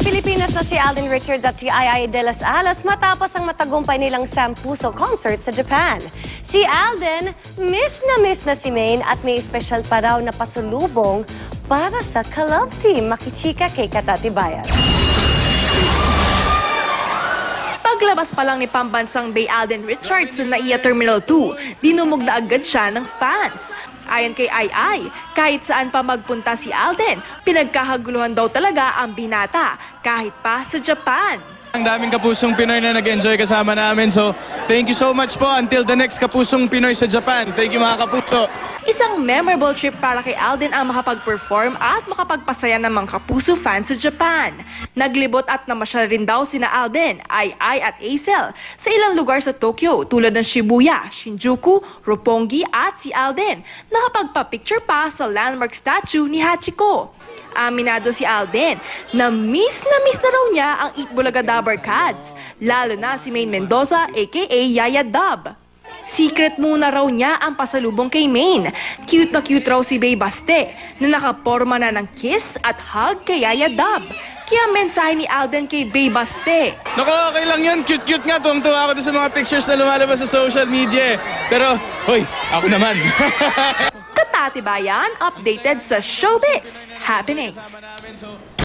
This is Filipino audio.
Pilipinas na si Alden Richards at si Ai de las Alas matapos ang matagumpay nilang Sampuso concert sa Japan. Si Alden, miss na si Maine at may special pa raw na pasalubong para sa ka-love team. Makichika kay Katatibayan. Paglabas pa lang ni pambansang Bay Alden Richards sa NAIA Terminal 2, dinumog na agad siya ng fans. Ayon kay Ai, kahit saan pa magpunta si Alden, pinagkakaguluhan daw talaga ang binata, kahit pa sa Japan. Ang daming kapusong Pinoy na nag-enjoy kasama namin. So, thank you so much po until the next kapusong Pinoy sa Japan. Thank you mga kapuso. Isang memorable trip para kay Alden ang makapag-perform at makapagpasaya ng mga kapuso fans sa Japan. Naglibot at namasyal rin daw sina Alden, Ai at Aisel sa ilang lugar sa Tokyo tulad ng Shibuya, Shinjuku, Roppongi at si Alden. Nakapagpa-picture pa sa landmark statue ni Hachiko. Aminado si Alden na miss na raw niya ang Eat Bulaga Dabber Cats, lalo na si Maine Mendoza aka Yaya Dub. Secret muna raw niya ang pasalubong kay Maine. Cute na cute raw si Bay Baste na nakaporma na ng kiss at hug kay Yaya Dub. Kaya mensahe ni Alden kay Bay Baste. Naku, okay lang yun. Cute-cute nga. Tuwang-tuwa ako sa mga pictures na lumalabas sa social media. Pero, hoy, ako naman. Katatibayan, updated sa showbiz happenings.